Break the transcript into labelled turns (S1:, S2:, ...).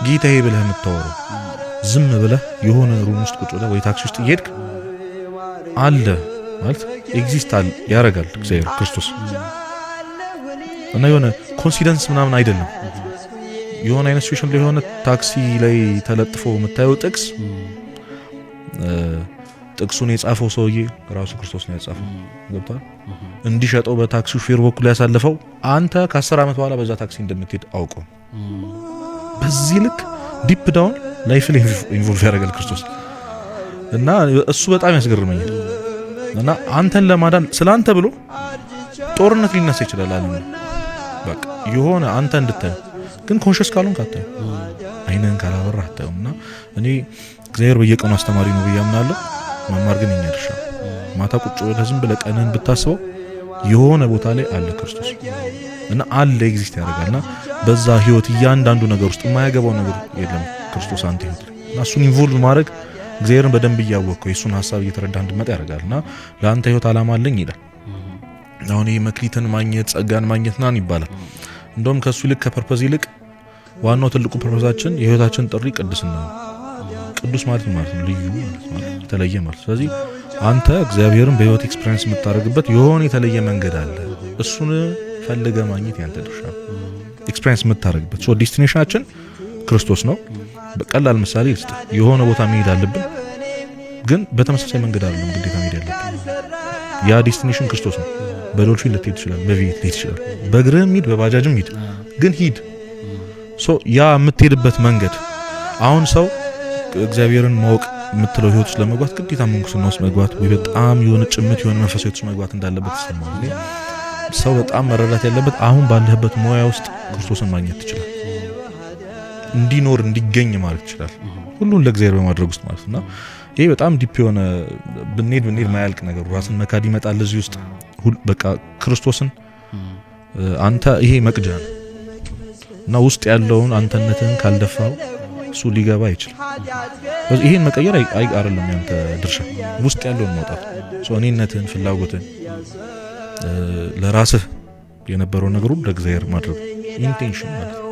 S1: ጌታዬ ብለህ የምታወራው ዝም ብለህ የሆነ ሩም ውስጥ ቁጭ ብለህ ወይ ታክሲ ውስጥ እየሄድክ አለ ማለት ኤግዚስት አለ ያረጋል እግዚአብሔር ክርስቶስ እና የሆነ ኮንሲደንስ ምናምን አይደለም። የሆነ አይነት ሲቹዌሽን ላይ የሆነ ታክሲ ላይ ተለጥፎ የምታየው ጥቅሱን የጻፈው ሰውዬ ራሱ ክርስቶስ ነው የጻፈው። ገብቷል? እንዲሸጠው በታክሲ ሹፌር በኩል ያሳለፈው አንተ ከ10 ዓመት በኋላ በዛ ታክሲ እንደምትሄድ አውቀው በዚህ ልክ ዲፕ ዳውን ላይፍ ላይ ኢንቮልቭ ያደርጋል ክርስቶስ እና እሱ በጣም ያስገርመኛል። እና አንተን ለማዳን ስላንተ ብሎ ጦርነት ሊነሳ ይችላል አለ። በቃ የሆነ አንተ እንድታይ ግን ኮንሽስ ካልሆንክ አታየው፣ አይነን ካላበራህ አታየው። እና እኔ እግዚአብሔር በየቀኑ አስተማሪ ነው ብዬ አምናለሁ። መማር ግን የኛ ድርሻ። ማታ ቁጭ ብለህ ዝም ብለህ ቀንህን ብታስበው የሆነ ቦታ ላይ አለ ክርስቶስ እና አለ ኤግዚስት ያደርጋልና በዛ ህይወት እያንዳንዱ ነገር ውስጥ የማያገባው ነገር የለም ክርስቶስ አንተ ህይወት እና እሱን ኢንቮልቭ ማድረግ እግዚአብሔርን በደንብ እያወቅከው የሱን ሐሳብ እየተረዳ እንድመጣ ያደርጋልና ለአንተ ህይወት አላማ አለኝ ይላል። አሁን ይሄ መክሊትን ማግኘት ጸጋን ማግኘት ናን ይባላል። እንደውም ከሱ ይልቅ ከፐርፐዝ ይልቅ ዋናው ትልቁ ፐርፐዛችን የህይወታችን ጥሪ ቅድስና ነው። ቅዱስ ማለት ነው ልዩ ማለት የተለየ ማለት። ስለዚህ አንተ እግዚአብሔርን በህይወት ኤክስፒሪየንስ የምታደርግበት የሆነ የተለየ መንገድ አለ። እሱን ፈልገ ማግኘት ያንተ ድርሻ ነው። ኤክስፒሪየንስ የምታደርግበት ሶ ዴስቲኔሽናችን ክርስቶስ ነው። በቀላል ምሳሌ ልስጥ። የሆነ ቦታ መሄድ አለብን፣ ግን በተመሳሳይ መንገድ አይደለም ግዴታ መሄድ ያለብን። ያ ዴስቲኔሽን ክርስቶስ ነው። በዶልፊን ልትሄድ ይችላል፣ በቪኤት ልትሄድ ይችላል፣ በእግርህም ሂድ፣ በባጃጅም ሂድ፣ ግን ሂድ። ሶ ያ የምትሄድበት መንገድ አሁን ሰው እግዚአብሔርን ማወቅ የምትለው ህይወት ውስጥ ለመግባት ግዴታ መንኩስና ውስጥ መግባት ወይ በጣም የሆነ ጭምት የሆነ መንፈሳዊ ህይወት ውስጥ መግባት እንዳለበት ይሰማል። ሰው በጣም መረዳት ያለበት አሁን ባለህበት ሙያ ውስጥ ክርስቶስን ማግኘት ትችላል፣ እንዲኖር እንዲገኝ ማለት ይችላል፣ ሁሉን ለእግዚአብሔር በማድረግ ውስጥ ማለት እና ይሄ በጣም ዲፕ የሆነ ብንሄድ ማያልቅ ነገር ራስን መካድ ይመጣል እዚህ ውስጥ። በቃ ክርስቶስን አንተ ይሄ መቅጃ ነው እና ውስጥ ያለውን አንተነትን ካልደፋው እሱ ሊገባ አይችልም። ይሄን መቀየር አይደለም ያንተ ድርሻ፣ ውስጥ ያለውን ማውጣት። እኔነትን፣ ፍላጎትን፣ ለራስህ የነበረው ነገር ሁሉ ለእግዚአብሔር ማድረግ ኢንቴንሽን ማለት ነው።